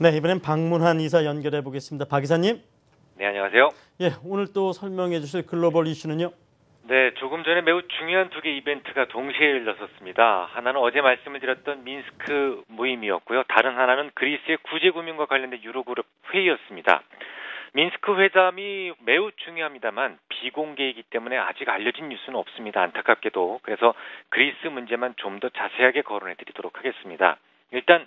네, 이번엔 박문환 이사 연결해 보겠습니다. 박 이사님. 네, 안녕하세요. 예, 오늘 또 설명해 주실 글로벌 이슈는요? 네, 조금 전에 매우 중요한 두 개 이벤트가 동시에 열렸었습니다. 하나는 어제 말씀을 드렸던 민스크 모임이었고요. 다른 하나는 그리스의 구제금융과 관련된 유로그룹 회의였습니다. 민스크 회담이 매우 중요합니다만 비공개이기 때문에 아직 알려진 뉴스는 없습니다. 안타깝게도. 그래서 그리스 문제만 좀 더 자세하게 거론해 드리도록 하겠습니다. 일단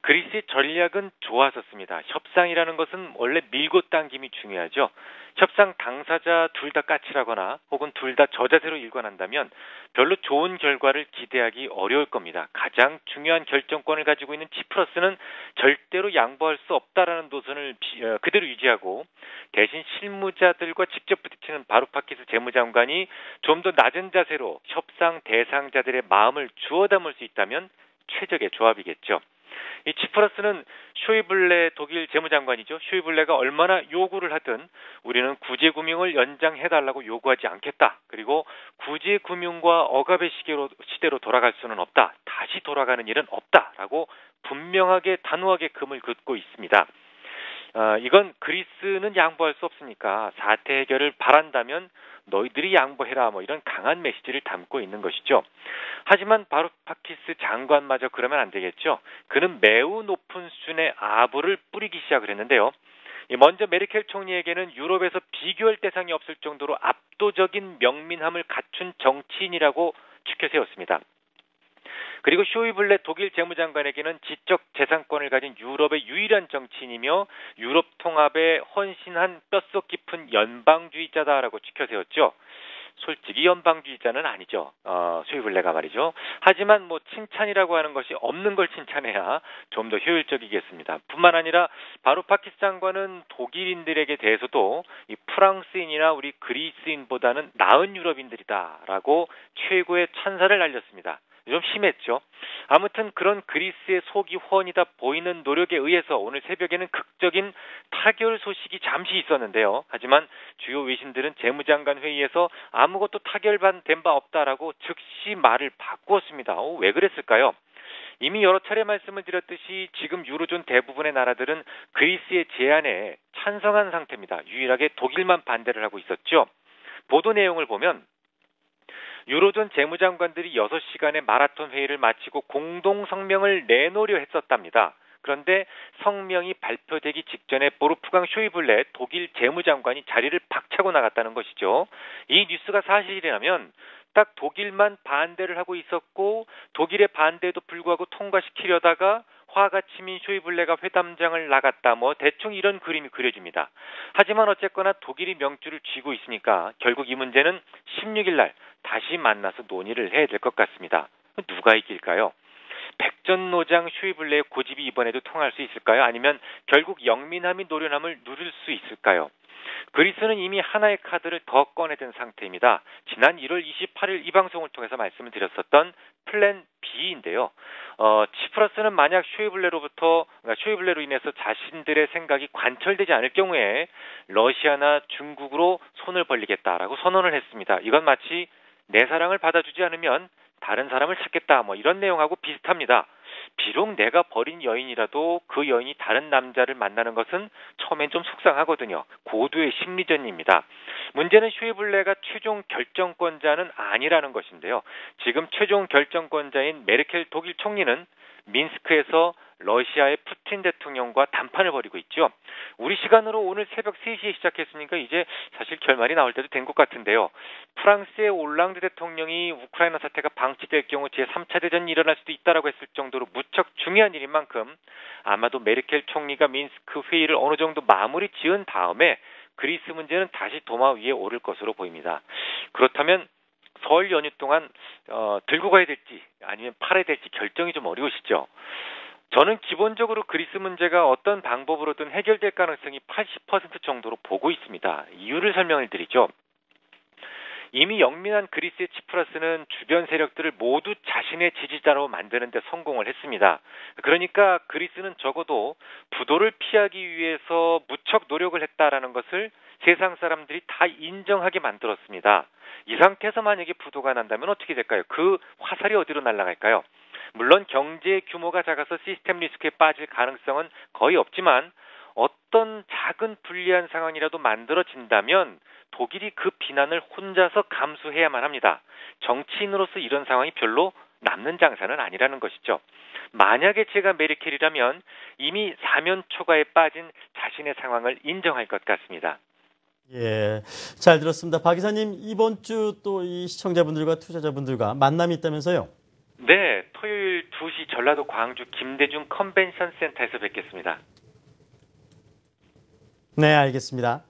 그리스의 전략은 좋았었습니다. 협상이라는 것은 원래 밀고 당김이 중요하죠. 협상 당사자 둘 다 까칠하거나 혹은 둘 다 저자세로 일관한다면 별로 좋은 결과를 기대하기 어려울 겁니다. 가장 중요한 결정권을 가지고 있는 치프러스는 절대로 양보할 수 없다라는 노선을 그대로 유지하고 대신 실무자들과 직접 부딪히는 바루파키스 재무장관이 좀 더 낮은 자세로 협상 대상자들의 마음을 주워 담을 수 있다면 최적의 조합이겠죠. 이 치프러스는 쇼이블레 독일 재무장관이죠. 쇼이블레가 얼마나 요구를 하든 우리는 구제금융을 연장해달라고 요구하지 않겠다. 그리고 구제금융과 억압의 시대로 돌아갈 수는 없다. 다시 돌아가는 일은 없다라고 분명하게 단호하게 금을 긋고 있습니다. 이건 그리스는 양보할 수 없으니까 사태 해결을 바란다면 너희들이 양보해라 이런 강한 메시지를 담고 있는 것이죠. 하지만 바루파키스 장관마저 그러면 안 되겠죠. 그는 매우 높은 수준의 아부를 뿌리기 시작을 했는데요. 먼저 메르켈 총리에게는 유럽에서 비교할 대상이 없을 정도로 압도적인 명민함을 갖춘 정치인이라고 추켜 세웠습니다. 그리고 쇼이블레 독일 재무장관에게는 지적 재산권을 가진 유럽의 유일한 정치인이며 유럽 통합에 헌신한 뼛속 깊은 연방주의자다라고 추켜 세웠죠. 솔직히 연방주의자는 아니죠. 쇼이블레가 말이죠. 하지만 칭찬이라고 하는 것이 없는 걸 칭찬해야 좀 더 효율적이겠습니다. 뿐만 아니라 바루파키스 장관은 독일인들에게 대해서도 이 프랑스인이나 우리 그리스인보다는 나은 유럽인들이다라고 최고의 찬사를 날렸습니다. 좀 심했죠. 아무튼 그런 그리스의 속이 훤히다 보이는 노력에 의해서 오늘 새벽에는 극적인 타결 소식이 잠시 있었는데요. 하지만 주요 외신들은 재무장관 회의에서 아무것도 타결된 바 없다라고 즉시 말을 바꾸었습니다. 왜 그랬을까요? 이미 여러 차례 말씀을 드렸듯이 지금 유로존 대부분의 나라들은 그리스의 제안에 찬성한 상태입니다. 유일하게 독일만 반대를 하고 있었죠. 보도 내용을 보면 유로존 재무장관들이 6시간의 마라톤 회의를 마치고 공동 성명을 내놓으려 했었답니다. 그런데 성명이 발표되기 직전에 보르프강 쇼이블레 독일 재무장관이 자리를 박차고 나갔다는 것이죠. 이 뉴스가 사실이라면 딱 독일만 반대를 하고 있었고 독일의 반대에도 불구하고 통과시키려다가 화가 치민 쇼이블레가 회담장을 나갔다 대충 이런 그림이 그려집니다. 하지만 어쨌거나 독일이 명주를 쥐고 있으니까 결국 이 문제는 16일 날 다시 만나서 논의를 해야 될 것 같습니다. 누가 이길까요? 백전노장 쇼이블레의 고집이 이번에도 통할 수 있을까요? 아니면 결국 영민함이 노련함을 누릴 수 있을까요? 그리스는 이미 하나의 카드를 더 꺼내든 상태입니다. 지난 1월 28일 이 방송을 통해서 말씀을 드렸었던 플랜 B인데요. 치프러스는 만약 쇼이블레로 인해서 자신들의 생각이 관철되지 않을 경우에 러시아나 중국으로 손을 벌리겠다라고 선언을 했습니다. 이건 마치 내 사랑을 받아주지 않으면 다른 사람을 찾겠다 이런 내용하고 비슷합니다. 비록 내가 버린 여인이라도 그 여인이 다른 남자를 만나는 것은 처음엔 좀 속상하거든요. 고도의 심리전입니다. 문제는 쇼이블레가 최종 결정권자는 아니라는 것인데요. 지금 최종 결정권자인 메르켈 독일 총리는 민스크에서 러시아의 푸틴 대통령과談판을 벌이고 있죠. 우리 시간으로 오늘 새벽 3시에 시작했으니까 이제 사실 결말이 나올 때도 된 것 같은데요. 프랑스의 올랑드 대통령이 우크라이나 사태가 방치될 경우 제3차 대전이 일어날 수도 있다라고 했을 정도로 무척 중요한 일인 만큼 아마도 메르켈 총리가 민스크 회의를 어느 정도 마무리 지은 다음에 그리스 문제는 다시 도마 위에 오를 것으로 보입니다. 그렇다면 설 연휴 동안 들고 가야 될지 아니면 팔아야 될지 결정이 좀 어려우시죠. 저는 기본적으로 그리스 문제가 어떤 방법으로든 해결될 가능성이 80% 정도로 보고 있습니다. 이유를 설명을 드리죠. 이미 영민한 그리스의 치프러스는 주변 세력들을 모두 자신의 지지자로 만드는 데 성공을 했습니다. 그러니까 그리스는 적어도 부도를 피하기 위해서 무척 노력을 했다라는 것을 세상 사람들이 다 인정하게 만들었습니다. 이 상태에서 만약에 부도가 난다면 어떻게 될까요? 그 화살이 어디로 날아갈까요? 물론 경제 규모가 작아서 시스템 리스크에 빠질 가능성은 거의 없지만 어떤 작은 불리한 상황이라도 만들어진다면 독일이 그 비난을 혼자서 감수해야만 합니다. 정치인으로서 이런 상황이 별로 남는 장사는 아니라는 것이죠. 만약에 제가 메르켈이라면 이미 사면 초과에 빠진 자신의 상황을 인정할 것 같습니다. 예, 잘 들었습니다. 박 기사님, 이번 주 또 이 시청자분들과 투자자분들과 만남이 있다면서요? 네, 토요일 2시 전라도 광주 김대중 컨벤션 센터에서 뵙겠습니다. 네, 알겠습니다.